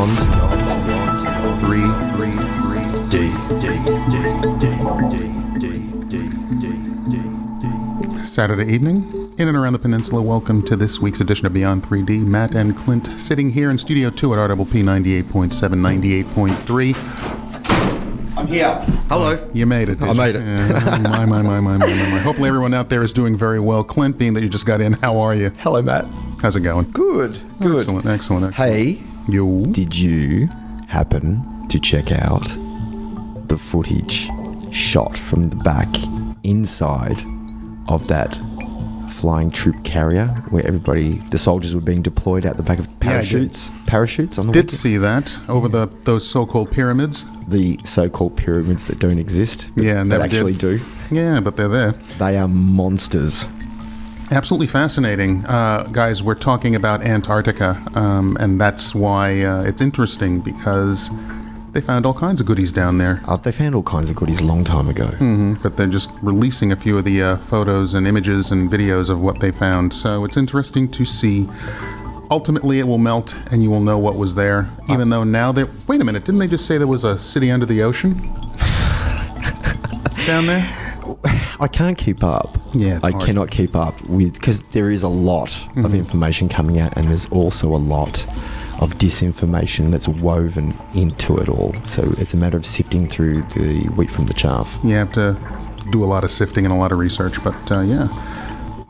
beyond 3D. Saturday evening, in and around the peninsula, welcome to this week's edition of Beyond 3D. Matt and Clint sitting here in Studio 2 at RWP 98.7, 98.3. I'm here. Hello. You made it. I made it. My. Hopefully everyone out there is doing very well. Clint, being that you just got in, how are you? Hello, Matt. How's it going? Good. Excellent. Hey, You? Did you happen to check out the footage shot from the back inside of that flying troop carrier where the soldiers were being deployed out the back of parachutes? Parachutes on the Did weekend? see that over those so-called pyramids. The so-called pyramids that don't exist, but Yeah, that never actually did. do. Yeah, but they're there. They are monsters. Absolutely fascinating. Guys, we're talking about Antarctica, and that's why it's interesting, because they found all kinds of goodies down there. They found all kinds of goodies a long time ago. But they're just releasing a few of the photos and images and videos of what they found. So it's interesting to see. Ultimately, it will melt, and you will know what was there, even though now they're... Wait a minute, didn't they just say there was a city under the ocean down there? I can't keep up. Yeah, it's I hard. cannot keep up with, because there is a lot of information coming out, and there's also a lot of disinformation that's woven into it all. So it's a matter of sifting through the wheat from the chaff. You have to do a lot of sifting and a lot of research, but yeah.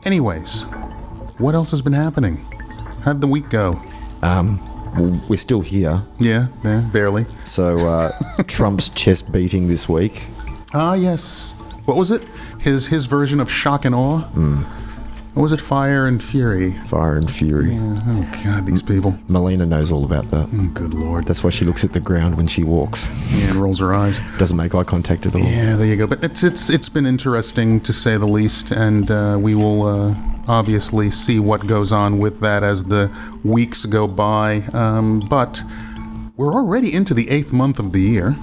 Anyways, what else has been happening? How'd the week go? Well, we're still here. Yeah, barely. So Trump's chest beating this week. Ah, yes. What was it? His version of shock and awe? What was it? Fire and fury? Fire and fury. Oh, God, these people. Melina knows all about that. Oh, good Lord. That's why she looks at the ground when she walks. Yeah, and rolls her eyes. Doesn't make eye contact at all. Yeah, there you go. But it's been interesting, to say the least, and we will obviously see what goes on with that as the weeks go by. But we're already into the 8th month of the year.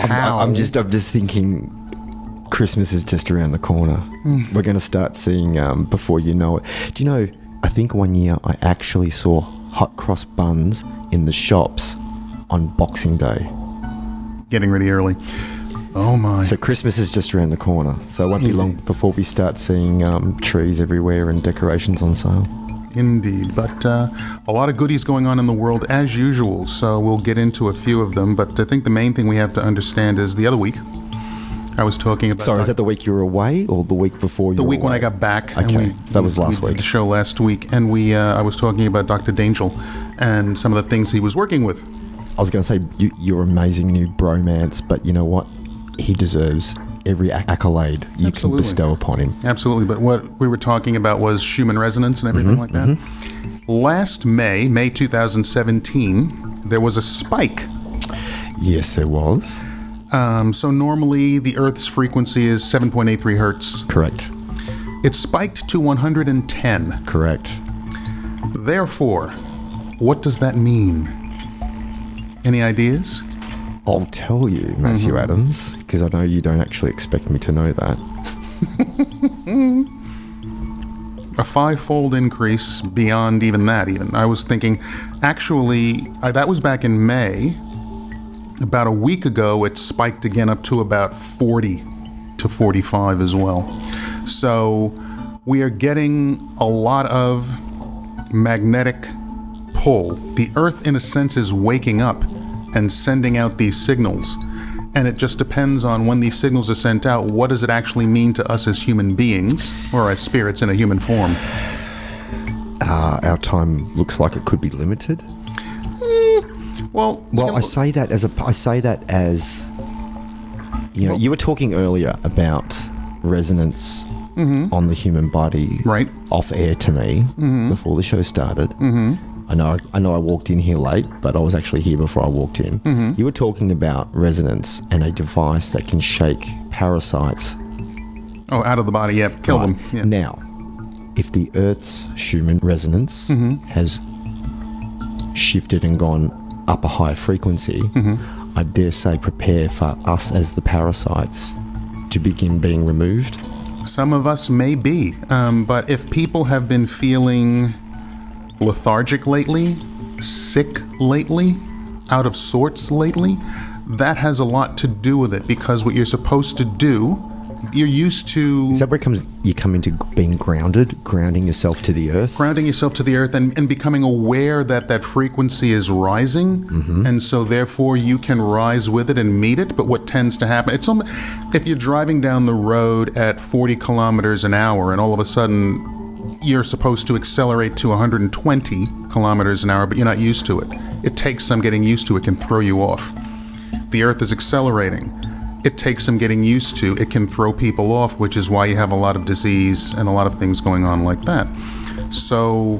I'm just thinking Christmas is just around the corner. We're going to start seeing, before you know it. Do you know, I think one year I actually saw hot cross buns in the shops on Boxing Day. Getting ready early. Oh, my. So Christmas is just around the corner. So it won't be long before we start seeing trees everywhere and decorations on sale. Indeed, but a lot of goodies going on in the world as usual, so we'll get into a few of them, but I think the main thing we have to understand is the other week I was talking about... Sorry, is that the week you were away or the week before you The were week when away? I got back. Okay, so that was last we week. did the show last week, and I was talking about Dr. Dangel and some of the things he was working with. I was going to say, your amazing new bromance, but you know what? He deserves every accolade you Absolutely. can bestow upon him. Absolutely, but what we were talking about was Schumann resonance and everything like that. Last May 2017, there was a spike. Yes, there was. So normally the Earth's frequency is 7.83 hertz. Correct. It spiked to 110. Correct. Therefore, what does that mean? Any ideas? I'll tell you, Matthew Adams, because I know you don't actually expect me to know that. A 5-fold increase beyond even that. I was thinking, actually, that was back in May. About a week ago, it spiked again up to about 40 to 45 as well. So we are getting a lot of magnetic pull. The Earth, in a sense, is waking up and sending out these signals. And it just depends on when these signals are sent out, what does it actually mean to us as human beings, or as spirits in a human form? Our time looks like it could be limited. Well, I say that as you know, you were talking earlier about resonance on the human body, right, off air to me before the show started. I know I walked in here late, but I was actually here before I walked in. You were talking about resonance and a device that can shake parasites. Oh, out of the body, yep, kill them. Yeah. Now, if the Earth's Schumann resonance has shifted and gone up a higher frequency, I dare say prepare for us as the parasites to begin being removed. Some of us may be, but if people have been feeling lethargic lately, sick lately, out of sorts lately, that has a lot to do with it, because what you're supposed to do, you're used to... Is that where you come into being grounding yourself to the earth? Grounding yourself to the earth and becoming aware that that frequency is rising, and so therefore you can rise with it and meet it. But what tends to happen, it's if you're driving down the road at 40 kilometers an hour and all of a sudden you're supposed to accelerate to 120 kilometers an hour, but you're not used to it. It takes some getting used to. It can throw you off. The earth is accelerating. It takes some getting used to. It can throw people off, which is why you have a lot of disease and a lot of things going on like that. So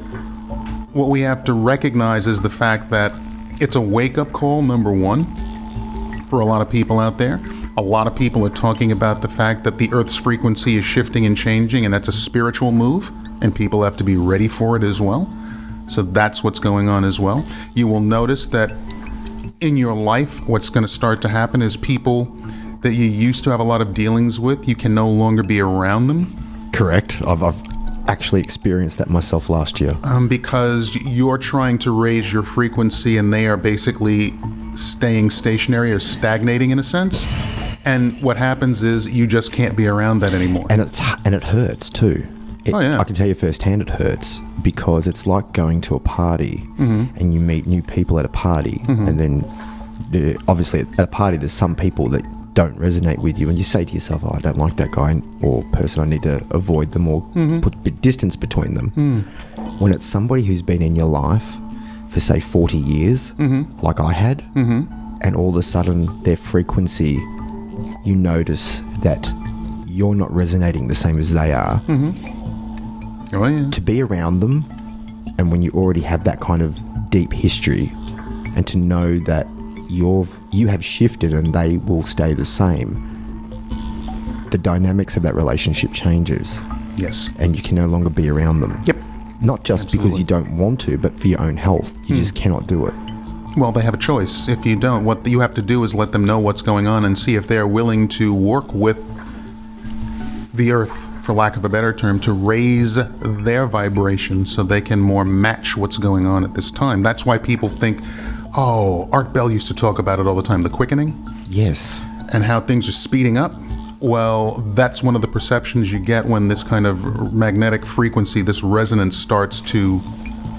what we have to recognize is the fact that it's a wake-up call, number one, for a lot of people out there. A lot of people are talking about the fact that the Earth's frequency is shifting and changing, and that's a spiritual move, and people have to be ready for it as well. So that's what's going on as well. You will notice that in your life, what's going to start to happen is people that you used to have a lot of dealings with, you can no longer be around them. Correct. I've actually experienced that myself last year. Because you're trying to raise your frequency and they are basically staying stationary or stagnating in a sense. And what happens is you just can't be around that anymore. And it hurts too. I can tell you firsthand it hurts, because it's like going to a party and you meet new people at a party, and then obviously at a party there's some people that don't resonate with you, and you say to yourself, I don't like that guy or person, I need to avoid them or put a bit distance between them. When it's somebody who's been in your life for say 40 years, like I had, and all of a sudden their frequency, you notice that you're not resonating the same as they are. Oh, yeah. To be around them, and when you already have that kind of deep history, and to know that you have shifted and they will stay the same, the dynamics of that relationship changes. Yes. And you can no longer be around them. Yep. Not just because you don't want to, but for your own health. You just cannot do it. Well, they have a choice. If you don't, what you have to do is let them know what's going on and see if they're willing to work with the earth, for lack of a better term, to raise their vibration so they can more match what's going on at this time. That's why people think, Art Bell used to talk about it all the time, the quickening. Yes. And how things are speeding up. Well, that's one of the perceptions you get when this kind of magnetic frequency, this resonance starts to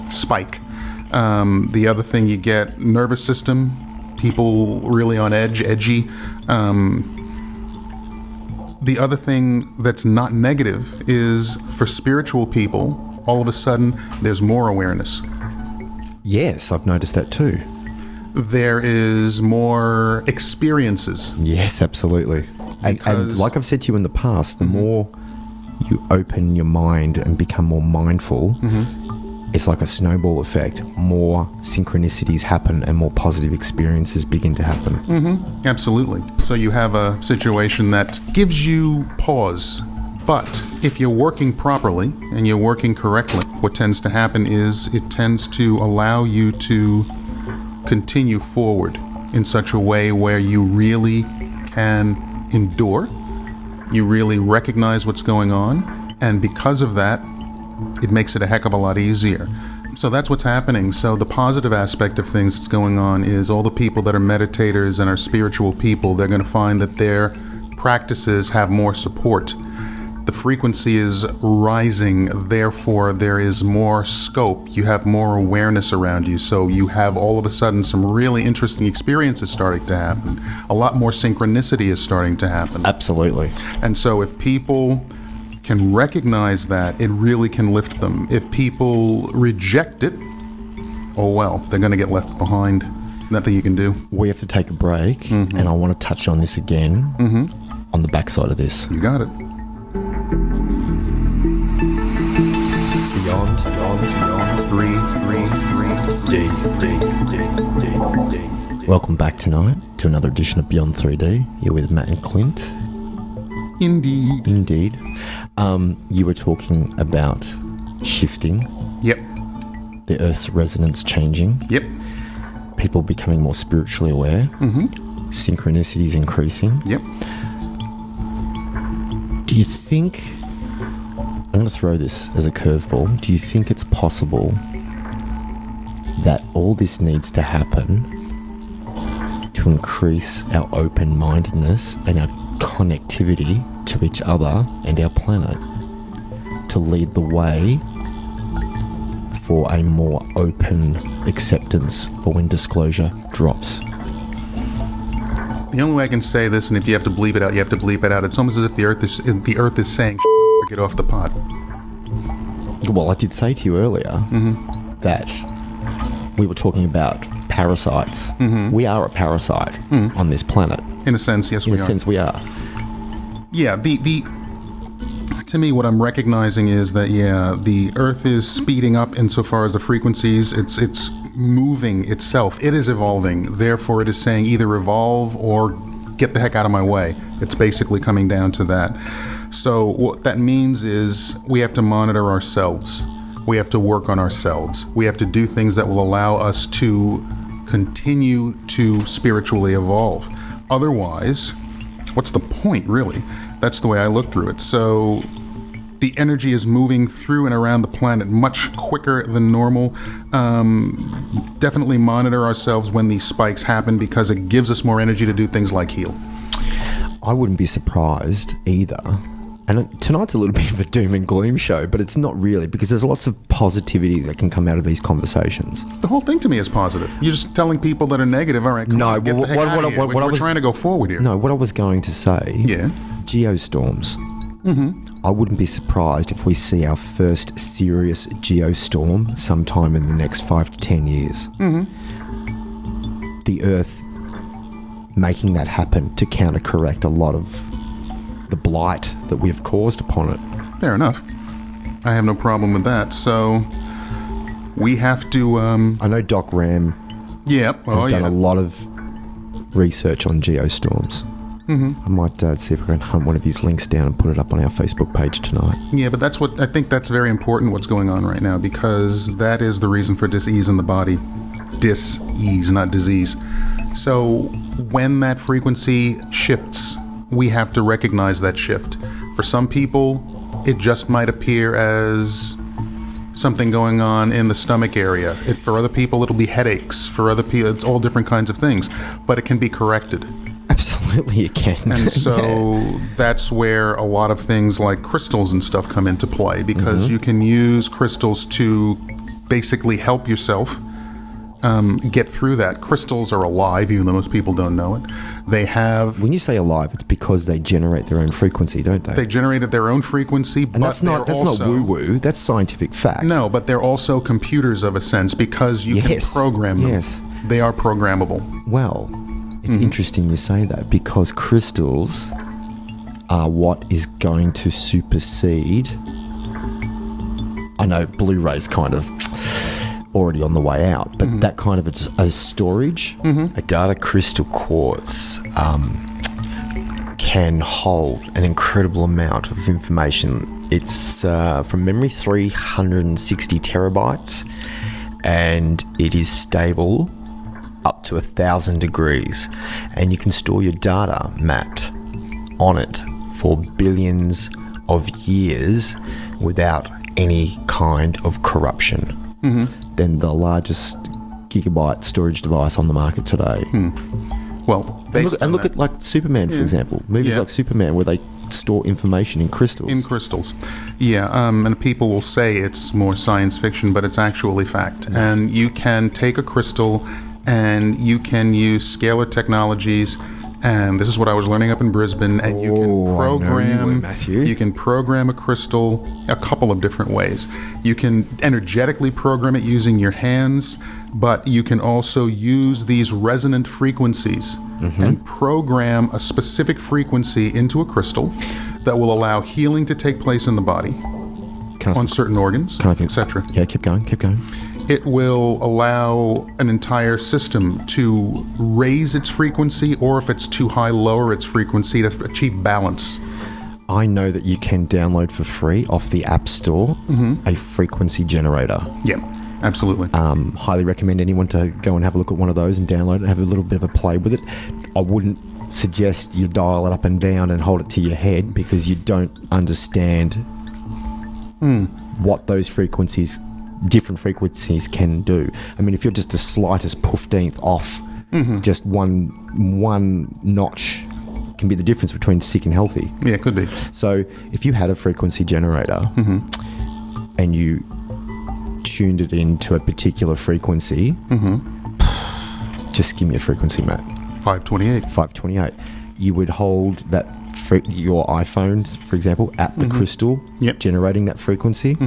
spike. The other thing you get, nervous system, people really on edgy. The other thing that's not negative is for spiritual people, all of a sudden there's more awareness. Yes, I've noticed that too. There is more experiences. Yes, absolutely. And like I've said to you in the past, the more you open your mind and become more mindful, it's like a snowball effect. More synchronicities happen and more positive experiences begin to happen. Absolutely. So you have a situation that gives you pause. But if you're working properly and you're working correctly, what tends to happen is it tends to allow you to continue forward in such a way where you really can endure, you really recognize what's going on, and because of that, it makes it a heck of a lot easier. So that's what's happening. So the positive aspect of things that's going on is all the people that are meditators and are spiritual people, they're going to find that their practices have more support. The frequency is rising, therefore there is more scope. You have more awareness around you, so you have all of a sudden some really interesting experiences starting to happen. A lot more synchronicity is starting to happen. Absolutely. And so if people can recognize that, it really can lift them. If people reject it, oh well, they're going to get left behind. Nothing you can do. We have to take a break, and I want to touch on this again on the backside of this. You got it. Beyond 333. D. Welcome back tonight to another edition of Beyond 3D. You're with Matt and Clint. Indeed. You were talking about shifting. Yep. The Earth's resonance changing. Yep. People becoming more spiritually aware. Synchronicities increasing. Yep. Do you think, I'm going to throw this as a curveball, do you think it's possible that all this needs to happen to increase our open-mindedness and our connectivity to each other and our planet, to lead the way for a more open acceptance for when disclosure drops. The only way I can say this, and if you have to bleep it out, you have to bleep it out. It's almost as if the Earth is saying, "Get off the pot." Well, I did say to you earlier that we were talking about parasites. We are a parasite on this planet. In a sense, yes, we are. In a sense, we are. Yeah, to me, what I'm recognizing is that, the Earth is speeding up insofar as the frequencies. It's moving itself. It is evolving. Therefore, it is saying either evolve or get the heck out of my way. It's basically coming down to that. So what that means is we have to monitor ourselves. We have to work on ourselves. We have to do things that will allow us to continue to spiritually evolve. Otherwise, what's the point, really? That's the way I look through it. So the energy is moving through and around the planet much quicker than normal. Definitely monitor ourselves when these spikes happen, because it gives us more energy to do things like heal. I wouldn't be surprised either. And tonight's a little bit of a doom and gloom show, but it's not really, because there's lots of positivity that can come out of these conversations. The whole thing to me is positive. You're just telling people that are negative, all right, come on, get the heck out of here. We're trying to go forward here. No, what I was going to say, geostorms. I wouldn't be surprised if we see our first serious geostorm sometime in the next 5 to 10 years. The Earth making that happen to counter-correct a lot of the blight that we have caused upon it. Fair enough. I have no problem with that. So we have to... I know Doc Ram has done a lot of research on geostorms. I might see if I can hunt one of his links down and put it up on our Facebook page tonight. Yeah, but that's what I think that's very important, what's going on right now, because that is the reason for dis-ease in the body. Dis-ease, not disease. So when that frequency shifts, we have to recognize that shift. For some people, it just might appear as something going on in the stomach area. For other people, it'll be headaches. For other people, it's all different kinds of things. But it can be corrected. Absolutely, it can. And so that's where a lot of things like crystals and stuff come into play, because you can use crystals to basically help yourself get through that. Crystals are alive, even though most people don't know it. They have... When you say alive, it's because they generate their own frequency, don't they? They generated their own frequency, but that's not woo-woo. That's scientific fact. No, but they're also computers of a sense, because you can program them. Yes. They are programmable. Well, it's interesting you say that, because crystals are what is going to supersede... I know Blu-ray's kind of already on the way out, but that kind of a storage, a data crystal quartz can hold an incredible amount of information. It's from memory 360 terabytes, and it is stable up to 1,000 degrees, and you can store your data mapped on it for billions of years without any kind of corruption. Than the largest gigabyte storage device on the market today. Well, look at like Superman, for example. Movies like Superman, where they store information in crystals. And people will say it's more science fiction, but it's actually fact. And you can take a crystal and you can use scalar technologies, and this is what I was learning up in Brisbane, and you can program a crystal a couple of different ways. You can energetically program it using your hands, but you can also use these resonant frequencies and program a specific frequency into a crystal that will allow healing to take place in the body on certain organs, etc. Yeah, keep going. It will allow an entire system to raise its frequency, or if it's too high, lower its frequency to achieve balance. I know that you can download for free off the App Store a frequency generator. Yeah, absolutely. Highly recommend anyone to go and have a look at one of those and download it and have a little bit of a play with it. I wouldn't suggest you dial it up and down and hold it to your head, because you don't understand what those frequencies different frequencies can do. I mean, if you're just the slightest poofteenth off, just one notch can be the difference between sick and healthy. Yeah, it could be. So if you had a frequency generator and you tuned it into a particular frequency, just give me a frequency, Matt. 528. 528. You would hold that your iPhone, for example, at the crystal, generating that frequency.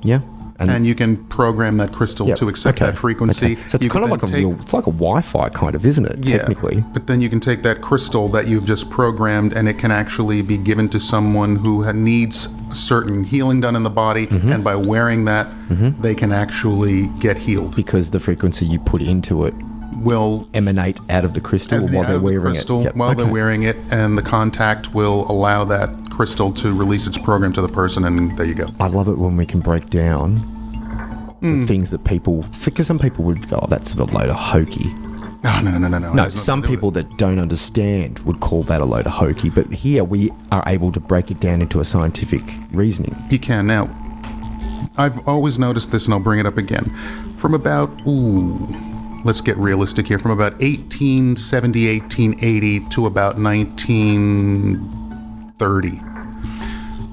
Yeah. And you can program that crystal to accept that frequency. So it's kind of like it's like a Wi-Fi kind of, isn't it? Technically. But then you can take that crystal that you've just programmed, and it can actually be given to someone who needs a certain healing done in the body, and by wearing that, they can actually get healed. Because the frequency you put into it will emanate out of the crystal while they're wearing it. While they're wearing it, and the contact will allow that crystal to release its program to the person, and there you go. I love it when we can break down the things that people... Because some people would go, oh, that's a load of hokey. No. No, some people that don't understand would call that a load of hokey, but here we are able to break it down into a scientific reasoning. You can. Now, I've always noticed this, and I'll bring it up again. From about... let's get realistic here. From about 1870, 1880 to about 1930,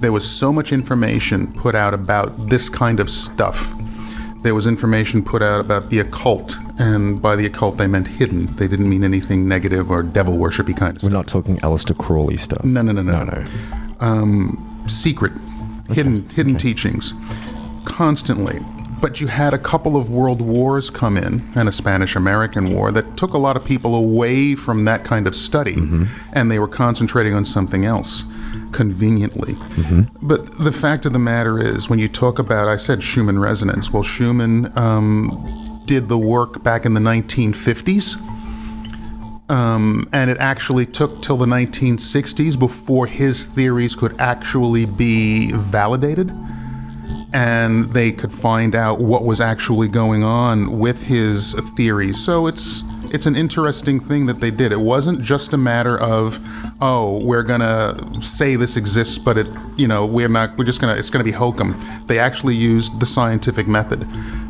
there was so much information put out about this kind of stuff. There was information put out about the occult, and by the occult they meant hidden. They didn't mean anything negative or devil worshipy kind of stuff. We're not talking Aleister Crowley stuff. No. Secret, hidden teachings, constantly. But you had a couple of world wars come in, and a Spanish-American war, that took a lot of people away from that kind of study, and they were concentrating on something else, conveniently. But the fact of the matter is, when you talk about, I said Schumann resonance, well, Schumann did the work back in the 1950s, and it actually took till the 1960s before his theories could actually be validated, and they could find out what was actually going on with his theories. So it's an interesting thing that they did. It wasn't just a matter of, oh, we're gonna say this exists, but it's gonna be hokum. They actually used the scientific method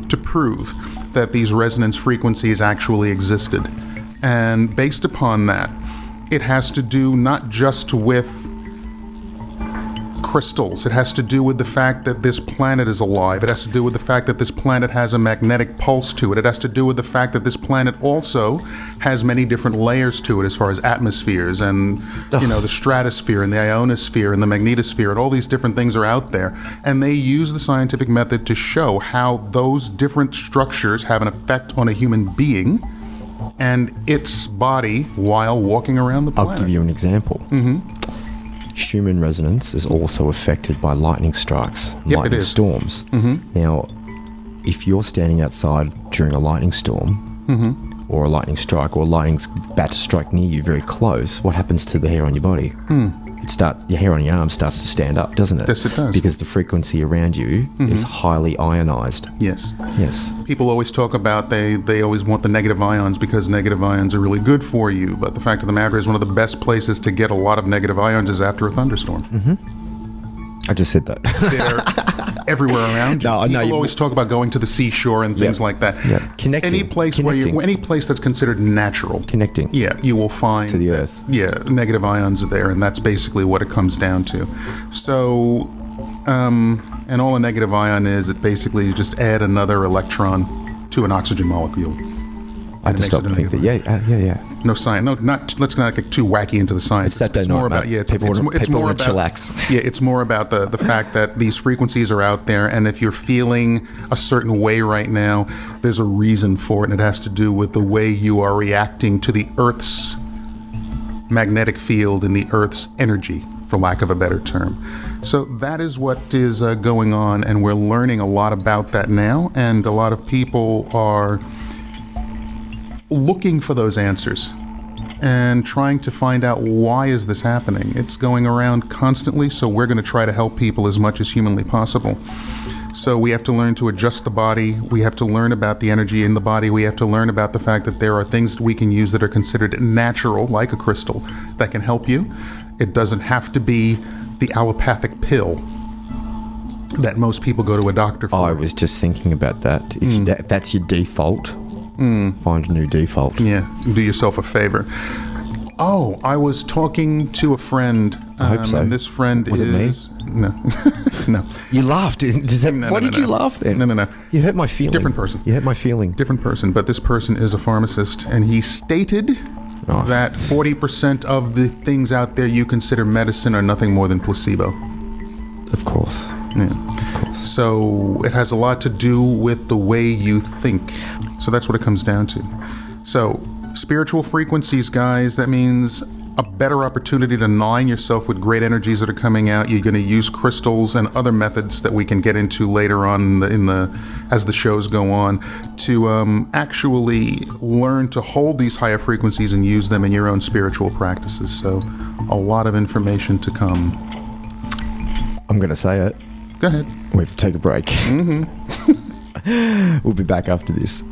to prove that these resonance frequencies actually existed. And based upon that, it has to do not just with crystals. It has to do with the fact that this planet is alive. It has to do with the fact that this planet has a magnetic pulse to it. It has to do with the fact that this planet also has many different layers to it, as far as atmospheres and the stratosphere and the ionosphere and the magnetosphere, and all these different things are out there. And they use the scientific method to show how those different structures have an effect on a human being and its body while walking around the planet. I'll give you an example. Schumann resonance is also affected by lightning strikes, lightning storms. Now, if you're standing outside during a lightning storm, or a lightning strike, or lightning's about to strike near you very close, what happens to the hair on your body? Your hair on your arm starts to stand up, doesn't it? Yes, it does. Because the frequency around you is highly ionized. Yes. Yes. People always talk about they always want the negative ions because negative ions are really good for you, but the fact of the matter is one of the best places to get a lot of negative ions is after a thunderstorm. I just said that. They're everywhere around you. People always talk about going to the seashore and things like that. Connecting. Any place that's considered natural. Connecting. Yeah, you will find... to the earth. Yeah, negative ions are there, and that's basically what it comes down to. So, and all a negative ion is, it basically just add another electron to an oxygen molecule. I just don't think that. Yeah. No science. No, let's not get too wacky into the science. It's more about chillax. Yeah, it's more about the fact that these frequencies are out there, and if you're feeling a certain way right now, there's a reason for it, and it has to do with the way you are reacting to the Earth's magnetic field and the Earth's energy, for lack of a better term. So that is what is going on, and we're learning a lot about that now, and a lot of people are looking for those answers and trying to find out, why is this happening? It's going around constantly, so we're going to try to help people as much as humanly possible. So we have to learn to adjust the body. We have to learn about the energy in the body. We have to learn about the fact that there are things that we can use that are considered natural, like a crystal, that can help you. It doesn't have to be the allopathic pill that most people go to a doctor for. I was just thinking about that. If that's your default, find a new default. Yeah, do yourself a favor. Oh, I was talking to a friend. I hope so. And this friend Was is... it me? No. No. You laughed. Why did you laugh then? No. You hurt my feeling. Different person. You hurt my feeling. Different person, but this person is a pharmacist, and he stated that 40% of the things out there you consider medicine are nothing more than placebo. Of course. Yeah. Of course. So it has a lot to do with the way you think. So that's what it comes down to. So spiritual frequencies, guys, that means a better opportunity to align yourself with great energies that are coming out. You're going to use crystals and other methods that we can get into later on as the shows go on to actually learn to hold these higher frequencies and use them in your own spiritual practices. So a lot of information to come. I'm going to say it. Go ahead. We have to take a break. We'll be back after this.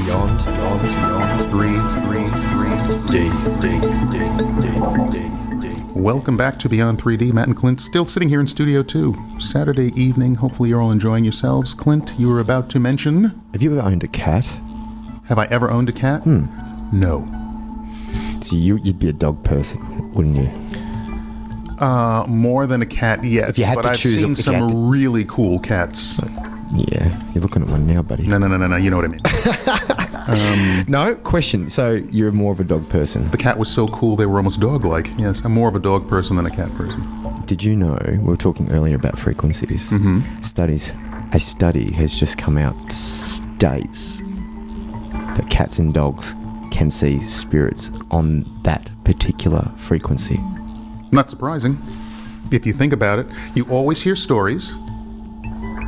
Beyond 333D. Welcome back to Beyond 3D. Matt and Clint still sitting here in Studio 2. Saturday evening. Hopefully you're all enjoying yourselves. Clint, you were about to mention... Have you ever owned a cat? Have I ever owned a cat? No. So you'd be a dog person, wouldn't you? More than a cat, yes. If you had but to I've choose seen a some cat. really cool cats. Yeah, you're looking at one now, buddy. No. You know what I mean. No, question. So you're more of a dog person. The cat was so cool they were almost dog-like. Yes, I'm more of a dog person than a cat person. Did you know, we were talking earlier about frequencies. A study has just come out that states that cats and dogs can see spirits on that particular frequency. Not surprising. If you think about it, you always hear stories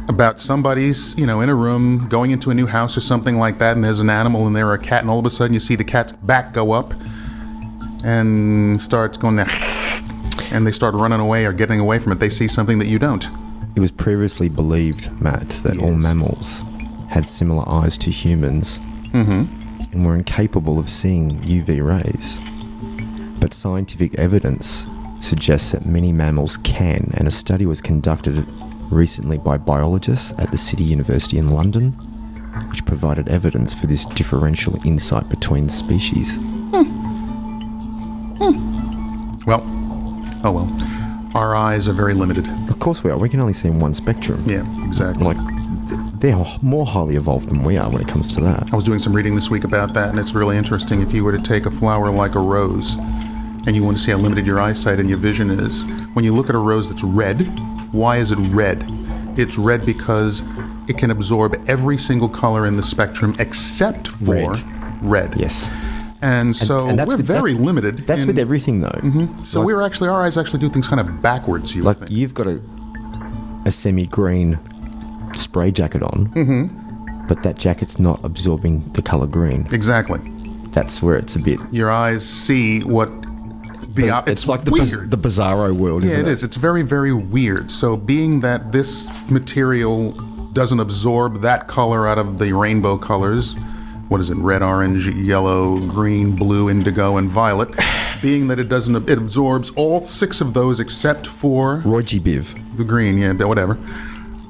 about somebody's, in a room going into a new house or something like that, and there's an animal and there a cat, and all of a sudden you see the cat's back go up and starts going there, and they start running away or getting away from it. They see something that you don't. It was previously believed, Matt, that all mammals had similar eyes to humans and were incapable of seeing UV rays. But scientific evidence suggests that many mammals can, and a study was conducted recently by biologists at the City University in London, which provided evidence for this differential insight between the species. Well, our eyes are very limited. Of course we are. We can only see in one spectrum. Yeah, exactly. Like, they're more highly evolved than we are when it comes to that. I was doing some reading this week about that, and it's really interesting. If you were to take a flower like a rose, and you want to see how limited your eyesight and your vision is, when you look at a rose that's red, why is it red? It's red because it can absorb every single color in the spectrum except for red. Yes. And so we're very limited. That's with everything, though. So our eyes actually do things kind of backwards, you would think. You've got a semi-green spray jacket on, but that jacket's not absorbing the color green. Exactly. That's where it's a bit... Your eyes see what... It's like the bizarro world, isn't it? Yeah, it is. It's very, very weird. So being that this material doesn't absorb that color out of the rainbow colors, what is it, red, orange, yellow, green, blue, indigo, and violet, being that it absorbs all 6 of those except for... ROYGBIV. The green, yeah, whatever.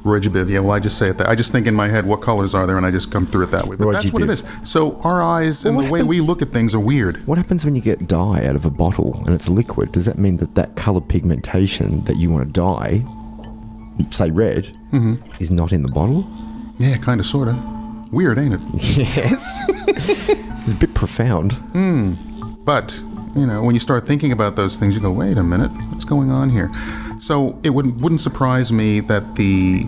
ROYGBIV, yeah, well, I just say it that. I just think in my head, what colors are there, and I just come through it that way. But that's what it is. So our eyes and the way we look at things are weird. What happens when you get dye out of a bottle and it's liquid? Does that mean that color pigmentation that you want to dye, say red, is not in the bottle? Yeah, kind of, sort of. Weird, ain't it? Yes. It's a bit profound. But, when you start thinking about those things, you go, wait a minute, what's going on here? So it wouldn't surprise me that the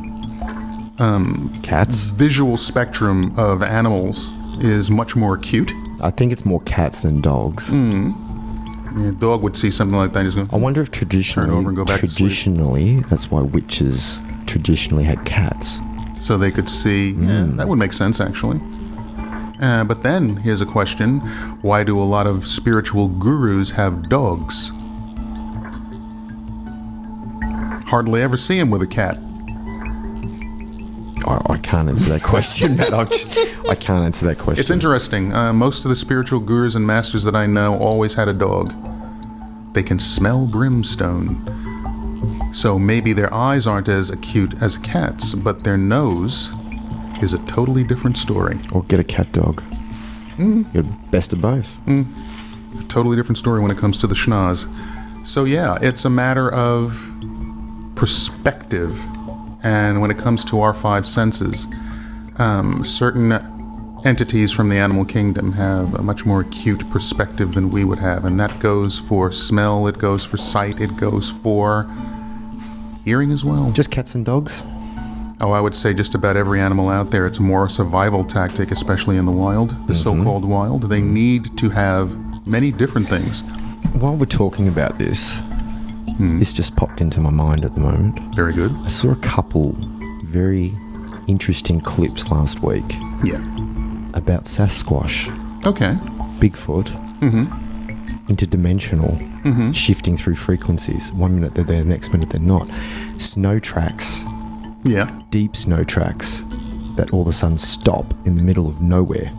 cats visual spectrum of animals is much more acute. I think it's more cats than dogs. A dog would see something like that and just go, I wonder if traditionally, turn over and go back to sleep. That's why witches traditionally had cats. So they could see. Yeah, that would make sense, actually. But then, here's a question. Why do a lot of spiritual gurus have dogs? Hardly ever see them with a cat. I can't answer that question, Matt. I can't answer that question. It's interesting. Most of the spiritual gurus and masters that I know always had a dog. They can smell brimstone. So maybe their eyes aren't as acute as a cat's, but their nose is a totally different story. Or get a cat dog. You're best of both. A totally different story when it comes to the schnoz. So yeah, it's a matter of perspective. And when it comes to our five senses, certain entities from the animal kingdom have a much more acute perspective than we would have. And that goes for smell, it goes for sight, it goes for hearing as well. Just cats and dogs? Oh, I would say just about every animal out there. It's more a survival tactic, especially in the wild, the so-called wild. They need to have many different things. While we're talking about this, this just popped into my mind at the moment. Very good. I saw a couple very interesting clips last week Yeah. about Sasquatch, Okay. Bigfoot, interdimensional, shifting through frequencies. 1 minute they're there, the next minute they're not. Snow tracks, Yeah. deep snow tracks that all of a sudden stop in the middle of nowhere.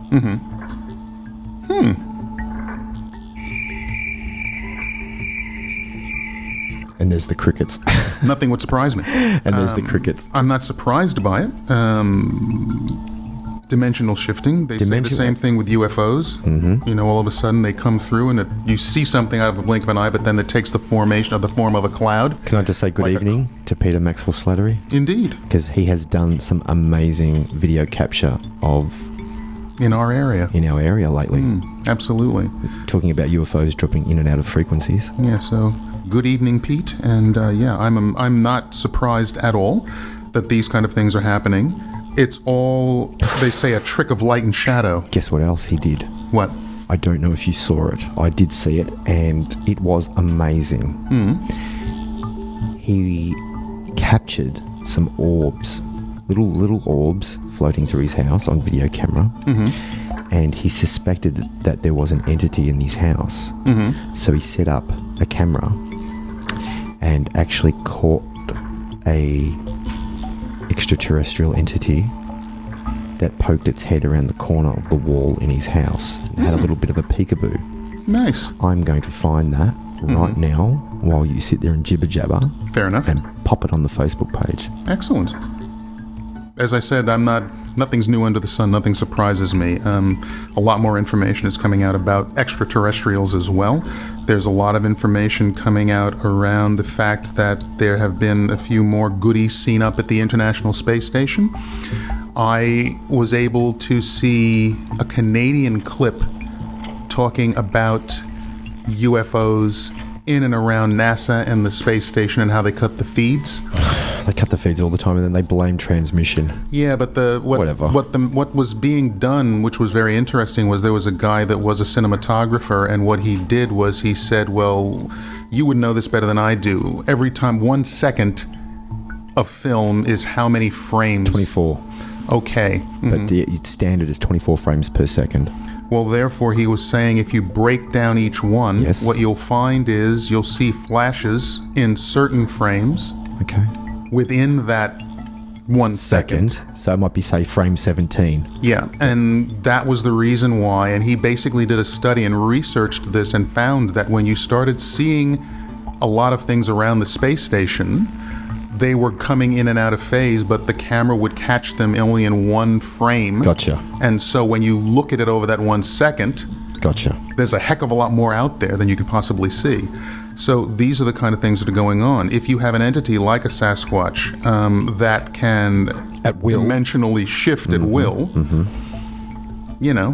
And there's the crickets. Nothing would surprise me. And there's the crickets. I'm not surprised by it. Dimensional shifting. They say the same thing with UFOs. You know, all of a sudden they come through and you see something out of the blink of an eye, but then it takes the form of a cloud. Can I just say good evening to Peter Maxwell Slattery? Indeed. Because he has done some amazing video capture of In our area. lately. Absolutely. Talking about UFOs dropping in and out of frequencies. Yeah, so good evening, Pete. And yeah, I'm not surprised at all that these kind of things are happening. It's all, they say, a trick of light and shadow. Guess what else he did? What? I don't know if you saw it. I did see it, and it was amazing. He captured some orbs, little orbs floating through his house on video camera, and he suspected that there was an entity in his house. So he set up a camera and actually caught a extraterrestrial entity that poked its head around the corner of the wall in his house and had a little bit of a peekaboo. Nice. I'm going to find that right now while you sit there and jibber jabber. Fair enough. And pop it on the Facebook page. Excellent. As I said, nothing's new under the sun. Nothing surprises me. A lot more information is coming out about extraterrestrials as well. There's a lot of information coming out around the fact that there have been a few more goodies seen up at the International Space Station. I was able to see a Canadian clip talking about UFOs in and around NASA and the space station and how they cut the feeds. They cut the feeds all the time and then they blame transmission. Yeah, but what was being done, which was very interesting, was there was a guy that was a cinematographer, and what he did was he said, well, you would know this better than I do. Every time 1 second of film is how many frames? 24. Okay. But the standard is 24 frames per second. Well, therefore, he was saying if you break down each one, what you'll find is you'll see flashes in certain frames. Okay. Within that 1 second. So it might be, say, frame 17. Yeah, and that was the reason why. And he basically did a study and researched this and found that when you started seeing a lot of things around the space station, they were coming in and out of phase, but the camera would catch them only in one frame. Gotcha. And so when you look at it over that 1 second, Gotcha. there's a heck of a lot more out there than you can possibly see. So these are the kind of things that are going on. If you have an entity like a Sasquatch that can at will dimensionally shift at will, you know,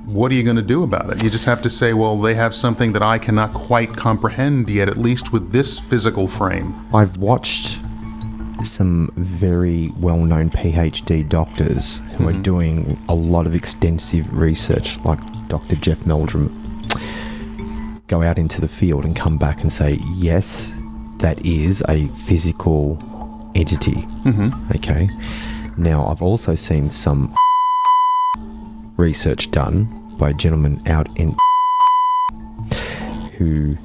what are you going to do about it? You just have to say, well, they have something that I cannot quite comprehend yet, at least with this physical frame. I've watched some very well-known PhD doctors who are doing a lot of extensive research, like Dr. Jeff Meldrum, go out into the field and come back and say, yes, that is a physical entity. Okay. Now, I've also seen some research done by a gentleman out in who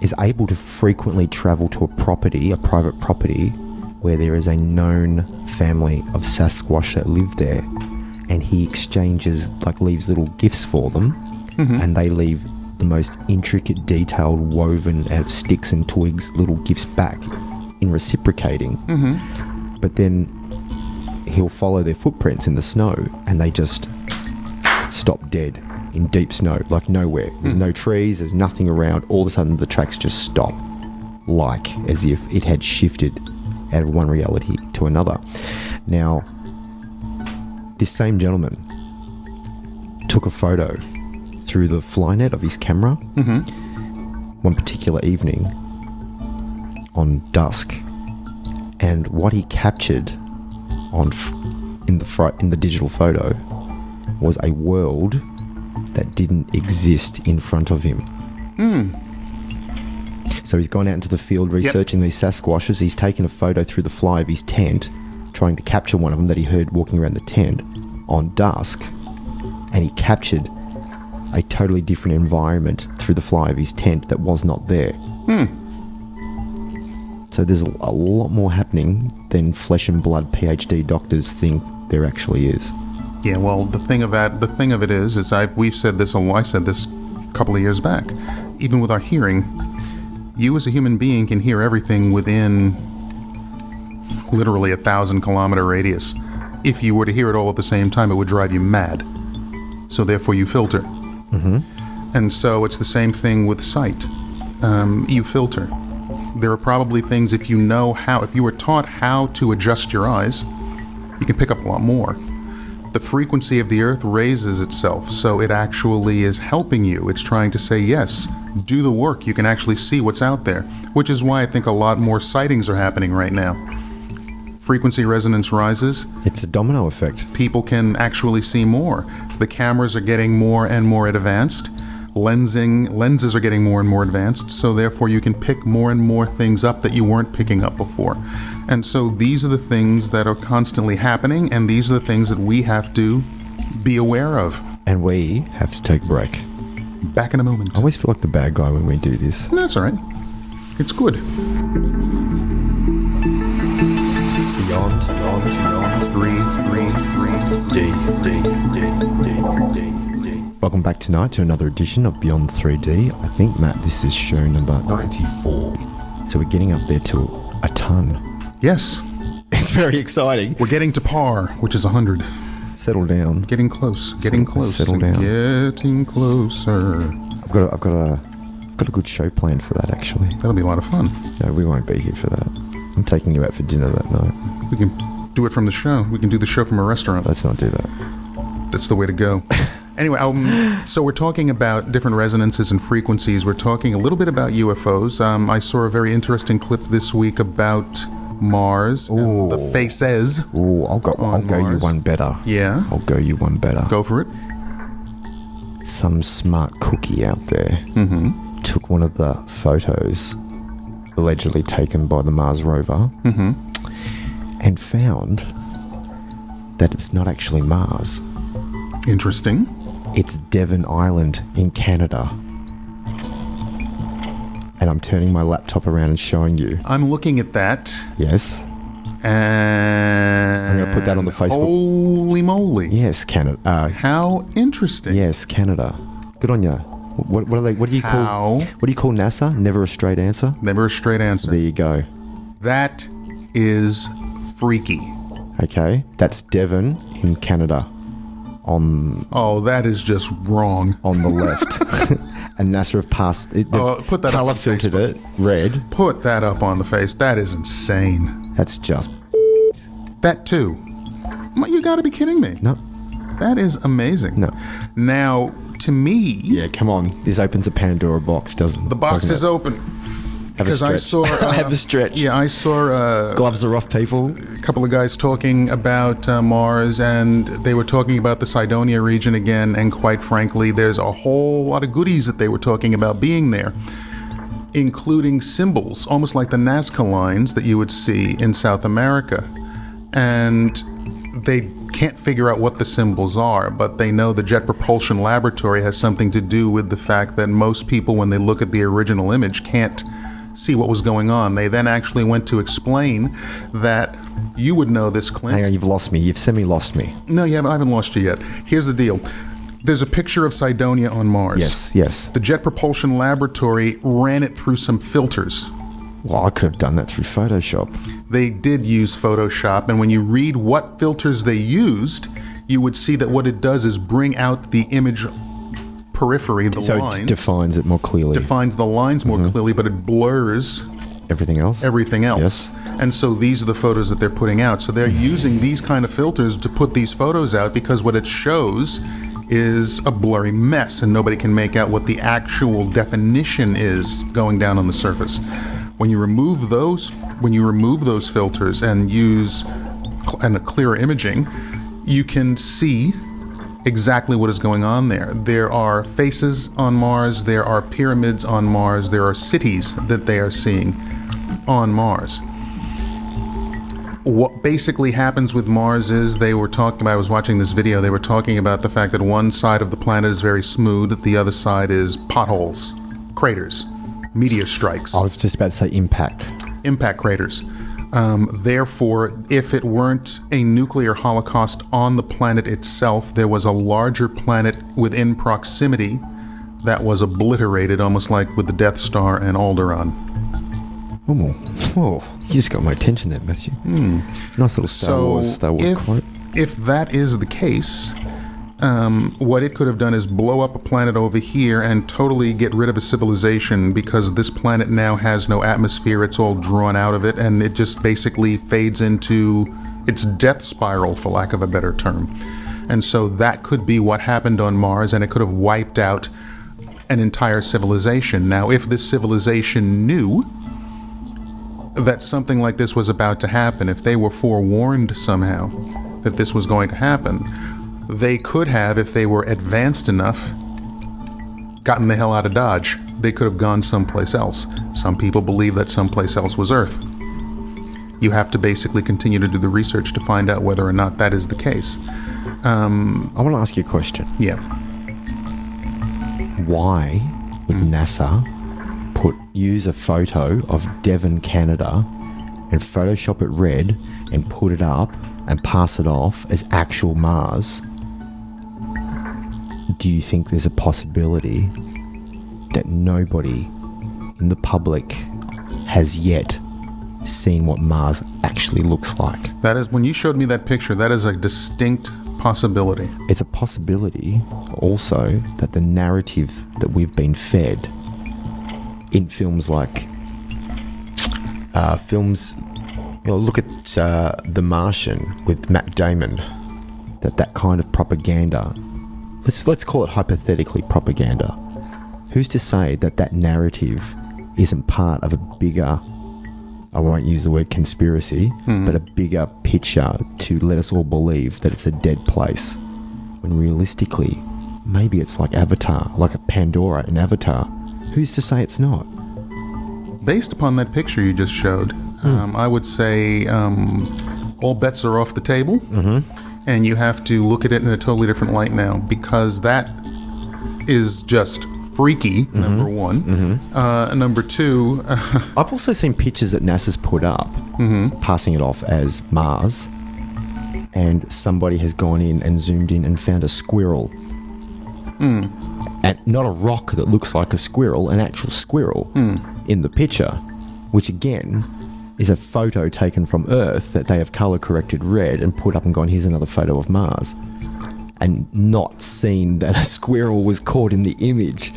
is able to frequently travel to a private property, where there is a known family of Sasquatch that live there, and he exchanges, leaves little gifts for them, and they leave the most intricate, detailed, woven out of sticks and twigs, little gifts back in reciprocating. Mm-hmm. But then he'll follow their footprints in the snow, and they just stop dead in deep snow, like nowhere. There's no trees, there's nothing around. All of a sudden, the tracks just stop, like as if it had shifted out of one reality to another. Now, this same gentleman took a photo through the flynet of his camera one particular evening on dusk, and what he captured in the digital photo was a world that didn't exist in front of him. So he's gone out into the field researching these Sasquatches. He's taken a photo through the fly of his tent, trying to capture one of them that he heard walking around the tent on dusk, and he captured a totally different environment through the fly of his tent that was not there. So there's a lot more happening than flesh and blood PhD doctors think there actually is. Yeah, well, the thing of it is we've said this. I said this a couple of years back. Even with our hearing, you as a human being can hear everything within literally 1,000-kilometer radius. If you were to hear it all at the same time, it would drive you mad. So therefore, you filter. Mm-hmm. And so it's the same thing with sight. You filter. There are probably things, if you were taught how to adjust your eyes, you can pick up a lot more. The frequency of the Earth raises itself, so it actually is helping you. It's trying to say, yes, do the work. You can actually see what's out there, which is why I think a lot more sightings are happening right now. Frequency resonance rises. It's a domino effect. People can actually see more. The cameras are getting more and more advanced. Lenses are getting more and more advanced, so therefore you can pick more and more things up that you weren't picking up before. And so these are the things that are constantly happening, and these are the things that we have to be aware of. And we have to take a break. Back in a moment. I always feel like the bad guy when we do this. That's all right. It's good. Beyond 333D. Welcome back tonight to another edition of Beyond 3D. I think, Matt, this is show number 94. So we're getting up there to a ton. Yes. It's very exciting. We're getting to par, which is 100. Settle down. Getting close. Getting close. Settle down. Getting closer. I've got a good show planned for that, actually. That'll be a lot of fun. No, we won't be here for that. I'm taking you out for dinner that night. We can do it from the show. We can do the show from a restaurant. Let's not do that. That's the way to go. Anyway, so we're talking about different resonances and frequencies. We're talking a little bit about UFOs. I saw a very interesting clip this week about Mars. Ooh. The faces. Ooh, I'll go you one better. Yeah? I'll go you one better. Go for it. Some smart cookie out there took one of the photos allegedly taken by the Mars rover and found that it's not actually Mars. Interesting. It's Devon Island in Canada. And I'm turning my laptop around and showing you. I'm looking at that. Yes. And I'm going to put that on the Facebook. Holy moly. Yes, Canada. How interesting. Yes, Canada. Good on you. What do you call NASA? Never a straight answer? Never a straight answer. There you go. That is freaky. Okay. That's Devon in Canada. Oh, that is just wrong. On the left. And NASA have passed it. Put that color up on filtered Facebook. it red. Put that up on the face. That is insane. That's just that too. You got to be kidding me. no. That is amazing. No. Now, to me, Yeah, come on. This opens a Pandora box, doesn't it? the box doesn't is it? open. Have a Because I stretch. saw Have a stretch. Yeah, I saw Gloves are off, people. a couple of guys talking about Mars, and they were talking about the Cydonia region again, and quite frankly, there's a whole lot of goodies that they were talking about being there, including symbols, almost like the Nazca lines that you would see in South America. And they can't figure out what the symbols are, but they know the Jet Propulsion Laboratory has something to do with the fact that most people, when they look at the original image, can't see what was going on. They then actually went to explain that you would know this, Clint. Hang on, you've lost me. You've semi-lost me. No, I haven't lost you yet. Here's the deal. There's a picture of Cydonia on Mars. Yes. The Jet Propulsion Laboratory ran it through some filters. Well, I could have done that through Photoshop. They did use Photoshop, and when you read what filters they used, you would see that what it does is bring out the image periphery, the lines. So it defines it more clearly. Defines the lines more clearly, but it blurs everything else. Yes. And so these are the photos that they're putting out. So they're using these kind of filters to put these photos out because what it shows is a blurry mess, and nobody can make out what the actual definition is going down on the surface. When you remove those filters and use a clearer imaging, you can see exactly what is going on there. There are faces on Mars, there are pyramids on Mars, there are cities that they are seeing on Mars. What basically happens with Mars is I was watching this video, they were talking about the fact that one side of the planet is very smooth, the other side is potholes, craters, meteor strikes. I was just about to say impact craters. Therefore, if it weren't a nuclear holocaust on the planet itself, there was a larger planet within proximity that was obliterated, almost like with the Death Star and Alderaan. Oh, you just got my attention there, Matthew. Nice little Star Wars quote. If that is the case, what it could have done is blow up a planet over here and totally get rid of a civilization, because this planet now has no atmosphere. It's all drawn out of it, and it just basically fades into its death spiral, for lack of a better term. And so that could be what happened on Mars, and it could have wiped out an entire civilization. Now, if this civilization knew that something like this was about to happen, if they were forewarned somehow that this was going to happen, they could have, if they were advanced enough, gotten the hell out of Dodge. They could have gone someplace else. Some people believe that someplace else was Earth. You have to basically continue to do the research to find out whether or not that is the case. I want to ask you a question. Yeah. Why would NASA use a photo of Devon, Canada, and Photoshop it red and put it up and pass it off as actual Mars? Do you think there's a possibility that nobody in the public has yet seen what Mars actually looks like? That is, when you showed me that picture, that is a distinct possibility. It's a possibility also that the narrative that we've been fed in films like look at The Martian with Matt Damon, that kind of propaganda, let's call it hypothetically propaganda. Who's to say that narrative isn't part of a bigger, I won't use the word conspiracy, but a bigger picture to let us all believe that it's a dead place, when realistically maybe it's like Avatar, like a Pandora in Avatar. Who's to say it's not? Based upon that picture you just showed, I would say all bets are off the table, and you have to look at it in a totally different light now, because that is just freaky, number one. Number two... I've also seen pictures that NASA's put up, passing it off as Mars, and somebody has gone in and zoomed in and found a squirrel. And not a rock that looks like a squirrel, an actual squirrel in the picture, which again is a photo taken from Earth that they have color corrected red and put up and gone, here's another photo of Mars, and not seen that a squirrel was caught in the image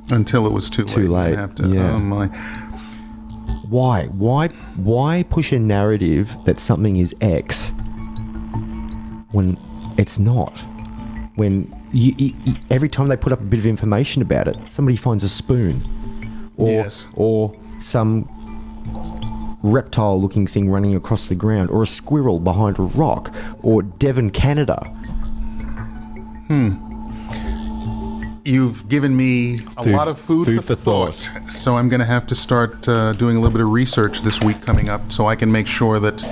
until it was too late. Yeah. Oh my. Why push a narrative that something is X when it's not? When every time they put up a bit of information about it, somebody finds a spoon, or some reptile-looking thing running across the ground, or a squirrel behind a rock, or Devon, Canada. You've given me a lot of food for thought. So I'm going to have to start doing a little bit of research this week coming up, so I can make sure that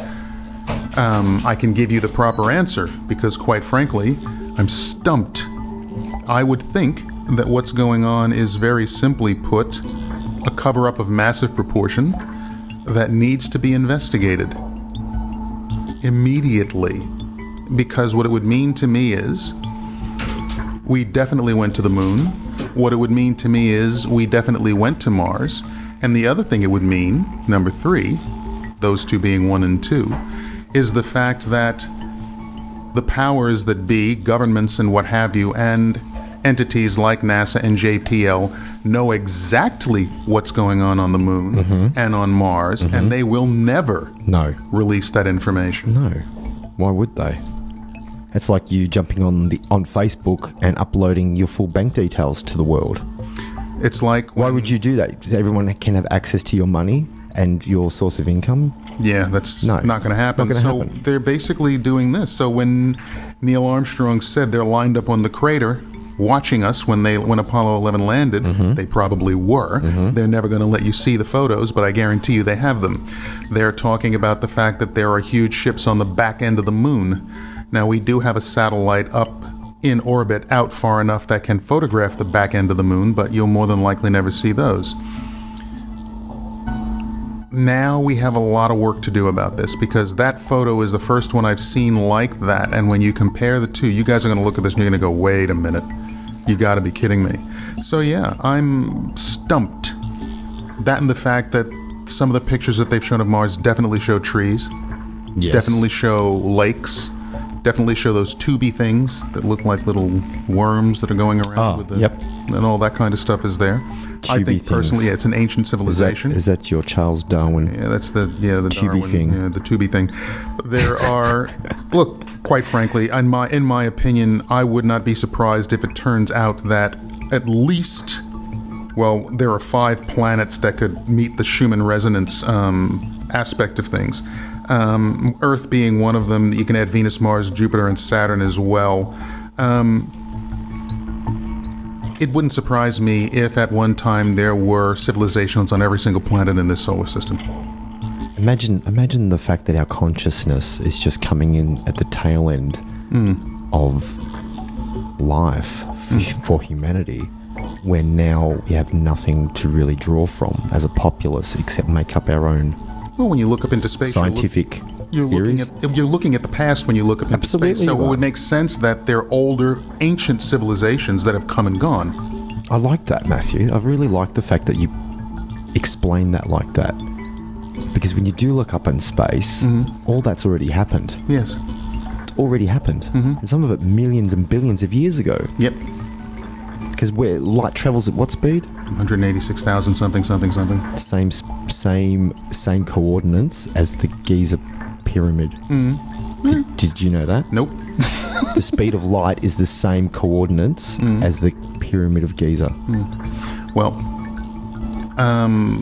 I can give you the proper answer, because quite frankly, I'm stumped. I would think that what's going on is, very simply put, a cover-up of massive proportion that needs to be investigated immediately. Because what it would mean to me is we definitely went to the moon. What it would mean to me is we definitely went to Mars. And the other thing it would mean, number 3, those two being 1 and 2, is the fact that the powers that be, governments and what have you, and entities like NASA and JPL know exactly what's going on the moon and on Mars, and they will never release that information. No. Why would they? It's like you jumping on Facebook and uploading your full bank details to the world. It's like... Why would you do that? Everyone can have access to your money and your source of income? Yeah, that's not going to happen. They're basically doing this. So when Neil Armstrong said they're lined up on the crater watching us when Apollo 11 landed, they probably were. They're never going to let you see the photos, but I guarantee you they have them. They're talking about the fact that there are huge ships on the back end of the moon. Now, we do have a satellite up in orbit out far enough that can photograph the back end of the moon, but you'll more than likely never see those. Now we have a lot of work to do about this, because that photo is the first one I've seen like that, and when you compare the two, you guys are going to look at this and you're going to go, wait a minute, you got to be kidding me. So yeah, I'm stumped. That and the fact that some of the pictures that they've shown of Mars definitely show trees, definitely show lakes, definitely show those tubey things that look like little worms that are going around and all that kind of stuff is there. I think personally, it's an ancient civilization. Is that your Charles Darwin? Yeah, that's the tubey Darwin thing. Yeah, the tubey thing. There are, look, quite frankly, in my opinion, I would not be surprised if it turns out that at least, well, there are 5 planets that could meet the Schumann resonance aspect of things. Earth being one of them. You can add Venus, Mars, Jupiter, and Saturn as well. It wouldn't surprise me if at one time there were civilizations on every single planet in this solar system. Imagine the fact that our consciousness is just coming in at the tail end of life for humanity, where now we have nothing to really draw from as a populace except make up our own. Well, when you look up into space, scientific theories. You're looking at the past when you look up into space. So it would make sense that they're older, ancient civilizations that have come and gone. I like that, Matthew. I really like the fact that you explain that like that. Because when you do look up in space, all that's already happened. Yes. It's already happened. And some of it millions and billions of years ago. Yep. Because where light travels at what speed? 186,000 something. Same coordinates as the Giza pyramid. Did you know that? Nope. The speed of light is the same coordinates as the pyramid of Giza. Well,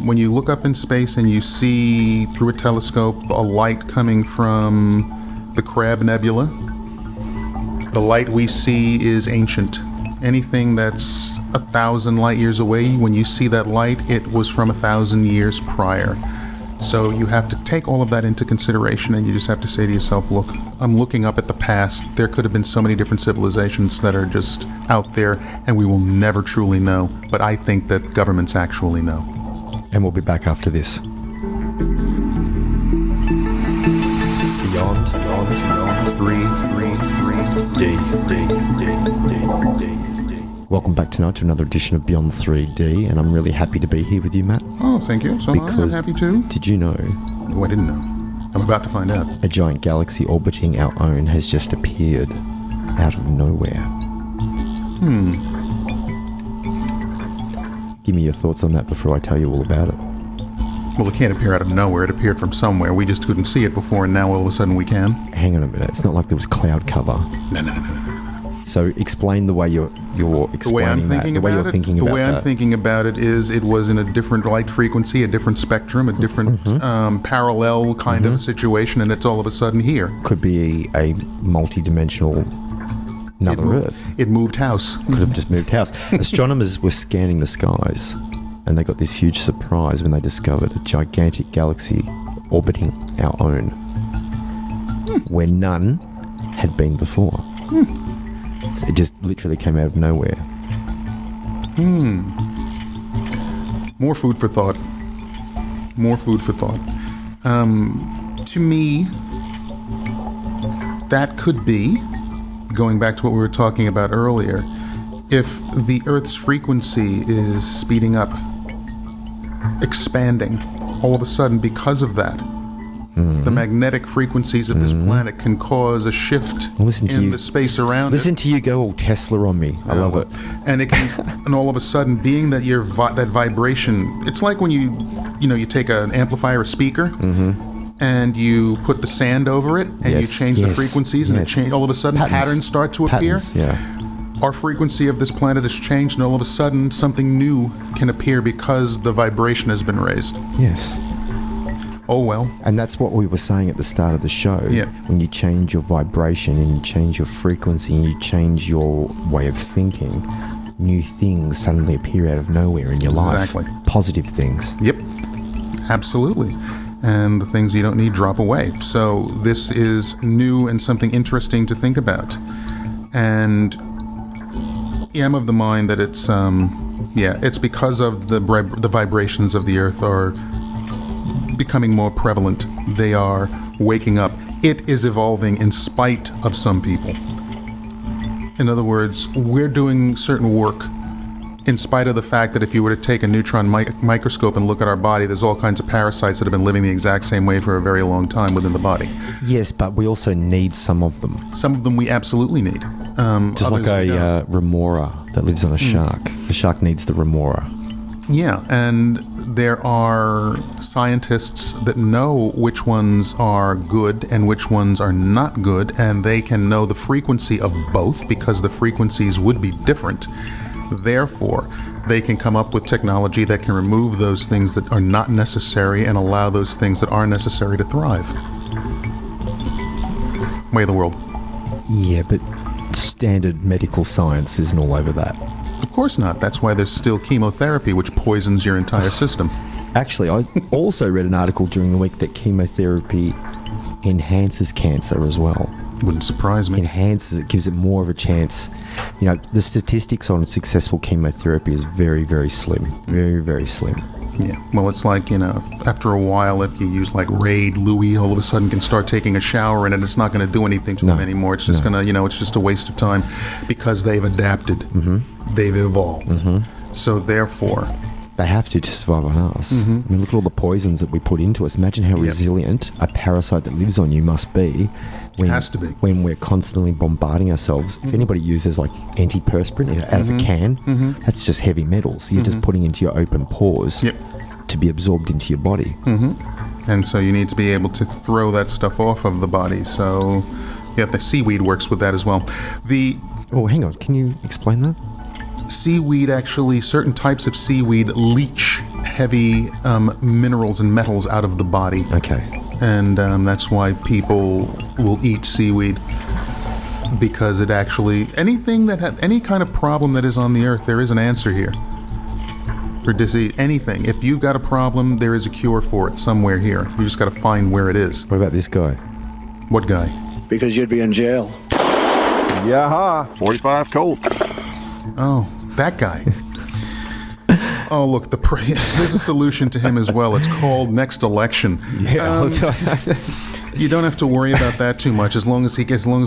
when you look up in space and you see through a telescope a light coming from the Crab Nebula, the light we see is ancient. Anything that's 1,000 light years away, when you see that light, it was from 1,000 years prior. So you have to take all of that into consideration, and you just have to say to yourself, look, I'm looking up at the past. There could have been so many different civilizations that are just out there, and we will never truly know. But I think that governments actually know. And we'll be back after this. Beyond 333D. Welcome back tonight to another edition of Beyond 3D, and I'm really happy to be here with you, Matt. Oh, thank you. So I'm happy too. Did you know? Oh, I didn't know. I'm about to find out. A giant galaxy orbiting our own has just appeared out of nowhere. Give me your thoughts on that before I tell you all about it. Well, it can't appear out of nowhere. It appeared from somewhere. We just couldn't see it before, and now all of a sudden we can. Hang on a minute. It's not like there was cloud cover. No. So explain the way you're explaining that. The way you're thinking about it. The way I'm thinking about it is it was in a different light frequency, a different spectrum, a different parallel kind of situation, and it's all of a sudden here. Could be a multi-dimensional another Earth. It moved house. Could have just moved house. Astronomers were scanning the skies, and they got this huge surprise when they discovered a gigantic galaxy orbiting our own, where none had been before. It just literally came out of nowhere. More food for thought. To me, that could be, going back to what we were talking about earlier, if the Earth's frequency is speeding up, expanding, all of a sudden, because of that, the magnetic frequencies of this planet can cause a shift in the space around Listen to you go all Tesla on me. I love it. And it can, and all of a sudden, being that that vibration, it's like when you take an amplifier, a speaker, and you put the sand over it, and you change the frequencies, and all of a sudden patterns start to appear. Our frequency of this planet has changed, and all of a sudden something new can appear because the vibration has been raised. Yes. Oh, well. And that's what we were saying at the start of the show. Yeah. When you change your vibration and you change your frequency and you change your way of thinking, new things suddenly appear out of nowhere in your life. Exactly. Positive things. Yep. Absolutely. And the things you don't need drop away. So this is new and something interesting to think about. And I'm of the mind that it's because of the vibrations of the Earth are becoming more prevalent. They are waking up. It is evolving in spite of some people. In other words, we're doing certain work in spite of the fact that if you were to take a neutron microscope and look at our body, there's all kinds of parasites that have been living the exact same way for a very long time within the body. Yes, but we also need some of them. Some of them we absolutely need. Just like a remora that lives on a shark. The shark needs the remora. Yeah, and there are scientists that know which ones are good and which ones are not good, and they can know the frequency of both because the frequencies would be different. Therefore, they can come up with technology that can remove those things that are not necessary and allow those things that are necessary to thrive. Way of the world. Yeah, but standard medical science isn't all over that. Of course not. That's why there's still chemotherapy, which poisons your entire system. Actually, I also read an article during the week that chemotherapy enhances cancer as well. Wouldn't surprise me. Enhances it, gives it more of a chance. You know, the statistics on successful chemotherapy is very, very slim. Very, very slim. Yeah. Well, it's like, after a while, if you use like Raid, Louis all of a sudden can start taking a shower in it, it's not going to do anything to them anymore. It's just going to, it's just a waste of time because they've adapted. They've evolved. So therefore, they have to survive on us. I mean, look at all the poisons that we put into us. Imagine how resilient a parasite that lives on you must be. Has to be. When we're constantly bombarding ourselves. If anybody uses like antiperspirant out of a can, that's just heavy metals. You're just putting into your open pores to be absorbed into your body. And so you need to be able to throw that stuff off of the body. So, the seaweed works with that as well. Oh, hang on. Can you explain that? Seaweed, actually, certain types of seaweed leach heavy minerals and metals out of the body. Okay. And that's why people will eat seaweed, because it actually, anything that had any kind of problem that is on the Earth, there is an answer here for disease. Anything. If you've got a problem, there is a cure for it somewhere here. You just got to find where it is. What about this guy? What guy? Because you'd be in jail. Yaha, 45 cold. Oh, that guy. Oh, look, there's a solution to him as well. It's called next election. Yeah. You don't have to worry about that too much as long as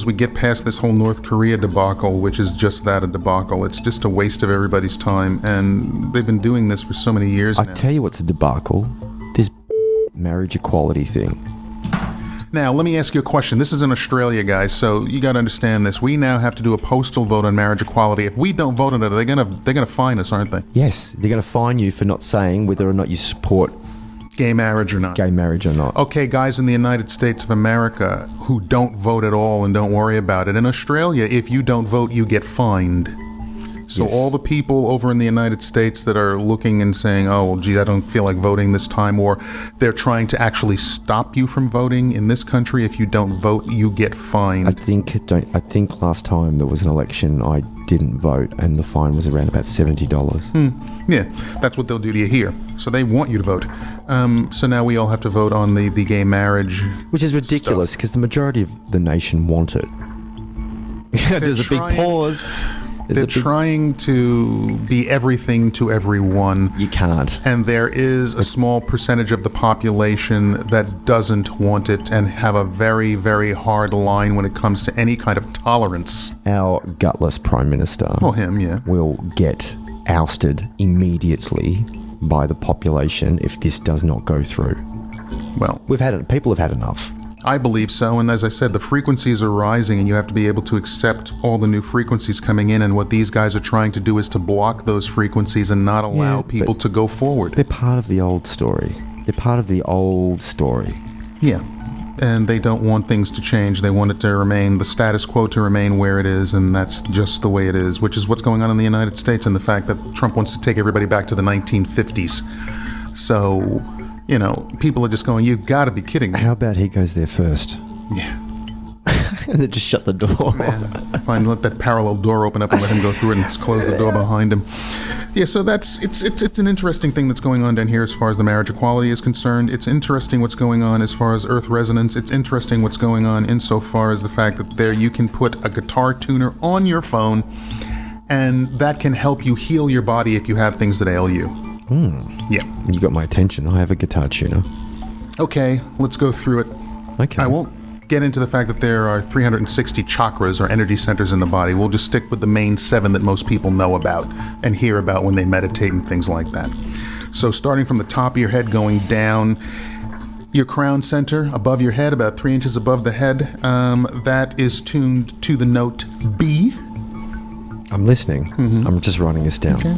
we get past this whole North Korea debacle, which is just that, a debacle. It's just a waste of everybody's time, and they've been doing this for so many years now. I tell you what's a debacle. This marriage equality thing. Now, let me ask you a question. This is in Australia, guys, so you got to understand this. We now have to do a postal vote on marriage equality. If we don't vote on it, they're gonna fine us, aren't they? Yes, they're going to fine you for not saying whether or not you support gay marriage or not. Okay, guys in the United States of America who don't vote at all and don't worry about it. In Australia, if you don't vote, you get fined. So all the people over in the United States that are looking and saying, oh, well, gee, I don't feel like voting this time, or they're trying to actually stop you from voting in this country, if you don't vote, you get fined. I think last time there was an election, I didn't vote, and the fine was around about $70. Yeah, that's what they'll do to you here. So they want you to vote. So now we all have to vote on the gay marriage, which is ridiculous because the majority of the nation want it. There's a big pause. They're trying to be everything to everyone. You can't. And there is a small percentage of the population that doesn't want it and have a very, very hard line when it comes to any kind of tolerance. Our gutless Prime Minister will get ousted immediately by the population if this does not go through. Well, people have had enough. I believe so, and as I said, the frequencies are rising, and you have to be able to accept all the new frequencies coming in, and what these guys are trying to do is to block those frequencies and not allow people to go forward. They're part of the old story. Yeah, and they don't want things to change. They want it to remain, the status quo to remain where it is, and that's just the way it is, which is what's going on in the United States, and the fact that Trump wants to take everybody back to the 1950s. So... you know, people are just going, you've got to be kidding me. How about he goes there first? Yeah. And then just shut the door. Fine, let that parallel door open up and let him go through it and just close the door behind him. Yeah, so it's an interesting thing that's going on down here as far as the marriage equality is concerned. It's interesting what's going on as far as Earth resonance. It's interesting what's going on insofar as the fact that there you can put a guitar tuner on your phone, and that can help you heal your body if you have things that ail you. Yeah. You got my attention. I have a guitar tuner. Okay, let's go through it. Okay. I won't get into the fact that there are 360 chakras or energy centers in the body. We'll just stick with the main 7 that most people know about and hear about when they meditate and things like that. So starting from the top of your head going down, your crown center above your head, about 3 inches above the head, that is tuned to the note B. I'm listening. Mm-hmm. I'm just writing this down. Okay.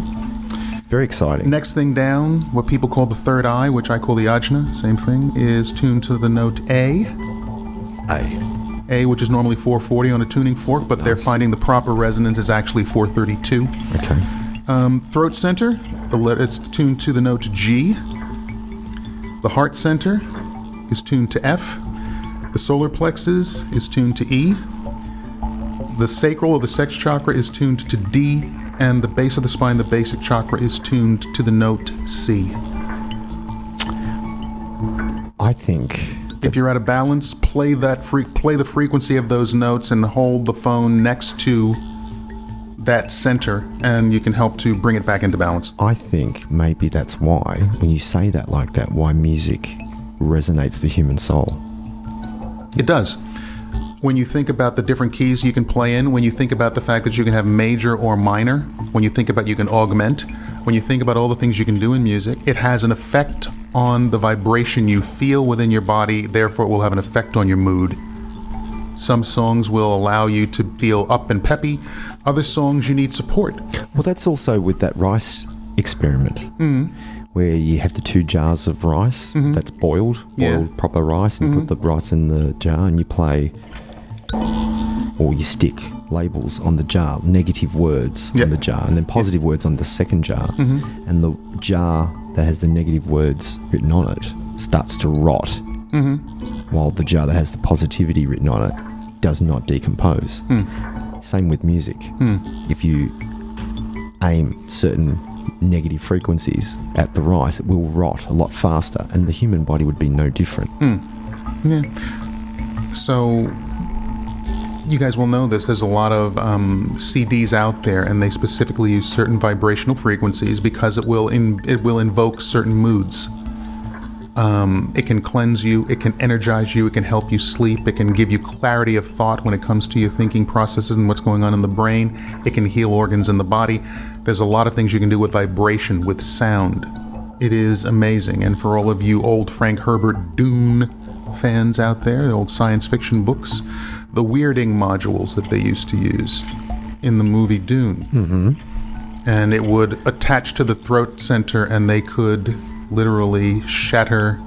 Very exciting. Next thing down, what people call the third eye, which I call the ajna, same thing, is tuned to the note A. A, which is normally 440 on a tuning fork, but they're finding the proper resonance is actually 432. Okay. Throat center, it's tuned to the note G. The heart center is tuned to F. The solar plexus is tuned to E. The sacral or the sex chakra is tuned to D. And the base of the spine, the basic chakra, is tuned to the note C. I think if you're out of balance, play the frequency of those notes and hold the phone next to that center, and you can help to bring it back into balance. I think maybe that's why, when you say that like that, why music resonates the human soul. It does. When you think about the different keys you can play in, when you think about the fact that you can have major or minor, when you think about you can augment, when you think about all the things you can do in music, it has an effect on the vibration you feel within your body, therefore it will have an effect on your mood. Some songs will allow you to feel up and peppy, other songs you need support. Well, that's also with that rice experiment, where you have the 2 jars of rice that's boiled proper rice, and you put the rice in the jar and you play... or you stick labels on the jar, negative words on the jar, and then positive words on the second jar. And the jar that has the negative words written on it starts to rot, while the jar that has the positivity written on it does not decompose. Same with music. If you aim certain negative frequencies at the rice, it will rot a lot faster, and the human body would be no different. Yeah. So... you guys will know this. There's a lot of CDs out there, and they specifically use certain vibrational frequencies because it will invoke certain moods. It can cleanse you, it can energize you, it can help you sleep, it can give you clarity of thought when it comes to your thinking processes and what's going on in the brain. It can heal organs in the body. There's a lot of things you can do with vibration, with sound. It is amazing. And for all of you old Frank Herbert Dune fans out there, the old science fiction books, the weirding modules that they used to use in the movie Dune. And it would attach to the throat center, and they could literally shatter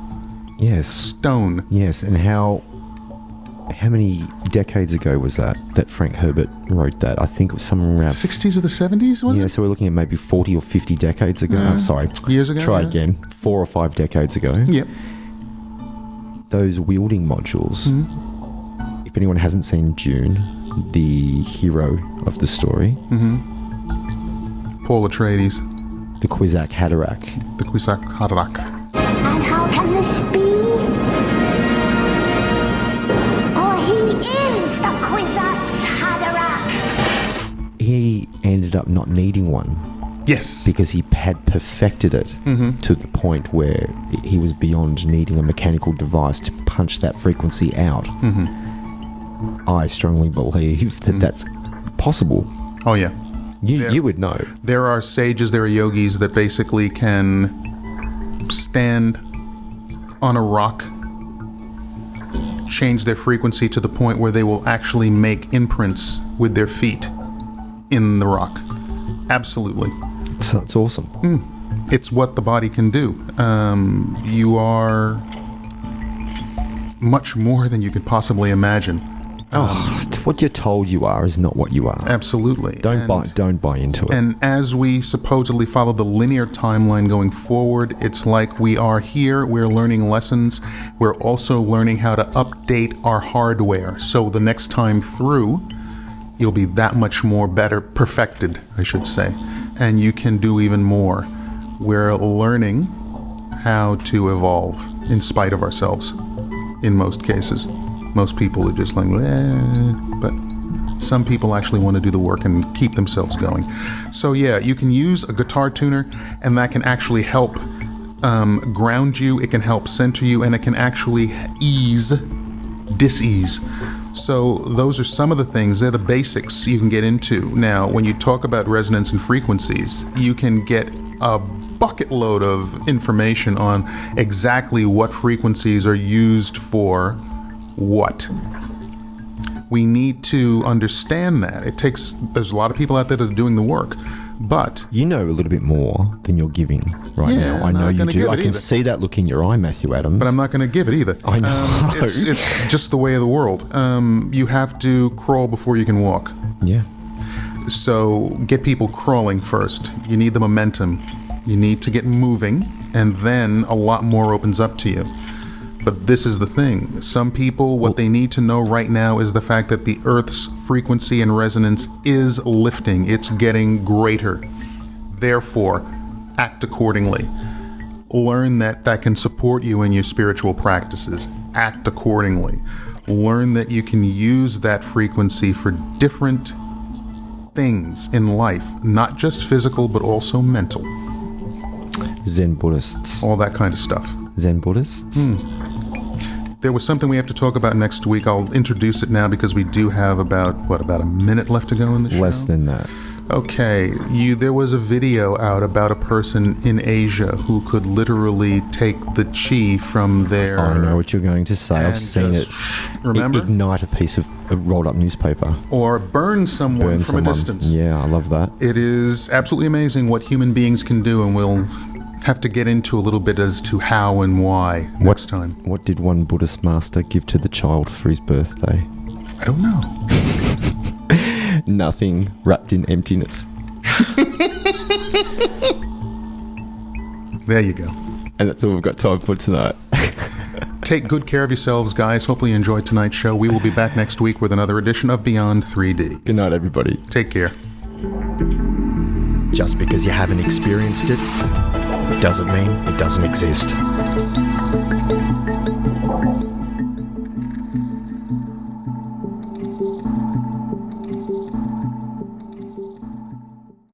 stone. Yes, and how many decades ago was that Frank Herbert wrote that? I think it was somewhere around... 60s or the 70s, was it? Yeah, so we're looking at maybe 40 or 50 decades ago. Years ago? Try again. 4 or 5 decades ago. Yep. Those wielding modules... If anyone hasn't seen Dune, the hero of the story... Paul Atreides. The Kwisatz Haderach. The Kwisatz Haderach. And how can this be? For he is the Kwisatz Haderach. He and ended up not needing one Yes. because he had perfected it to the point where he was beyond needing a mechanical device to punch that frequency out. I strongly believe that that's possible. Oh, yeah. You would know. There are sages, there are yogis that basically can stand on a rock, change their frequency to the point where they will actually make imprints with their feet in the rock. Absolutely. It's awesome. It's what the body can do. You are much more than you could possibly imagine. What you're told you are is not what you are. Absolutely. Don't buy into it. And as we supposedly follow the linear timeline going forward, it's like we are here, we're learning lessons, we're also learning how to update our hardware. So the next time through, you'll be that much more better, perfected, I should say. And you can do even more. We're learning how to evolve in spite of ourselves, in most cases. Most people are just like, but some people actually want to do the work and keep themselves going. So yeah, you can use a guitar tuner, and that can actually help ground you, it can help center you, and it can actually dis-ease. So those are some of the things, they're the basics you can get into. Now, when you talk about resonance and frequencies, you can get a bucket load of information on exactly what frequencies are used for what. We need to understand that. There's a lot of people out there that are doing the work, but... You know a little bit more than you're giving right now. I know you do. I can see that look in your eye, Matthew Adams. But I'm not going to give it either. I know. It's just the way of the world. You have to crawl before you can walk. Yeah. So get people crawling first. You need the momentum. You need to get moving, and then a lot more opens up to you. But this is the thing. Some people, what they need to know right now is the fact that the Earth's frequency and resonance is lifting. It's getting greater. Therefore, act accordingly. Learn that can support you in your spiritual practices. Act accordingly. Learn that you can use that frequency for different things in life. Not just physical, but also mental. Zen Buddhists. All that kind of stuff. Zen Buddhists? There was something we have to talk about next week. I'll introduce it now because we do have about a minute left to go in the show? Less than that. Okay, there was a video out about a person in Asia who could literally take the chi from their... I know what you're going to say. I've seen it. Remember? Ignite a piece of a rolled up newspaper. Or burn someone from a distance. Yeah, I love that. It is absolutely amazing what human beings can do, and we'll have to get into a little bit as to how and why next time. What did one Buddhist master give to the child for his birthday? I don't know. Nothing, wrapped in emptiness. There you go. And that's all we've got time for tonight. Take good care of yourselves, guys. Hopefully you enjoyed tonight's show. We will be back next week with another edition of Beyond 3D. Good night, everybody. Take care. Just because you haven't experienced it doesn't mean it doesn't exist.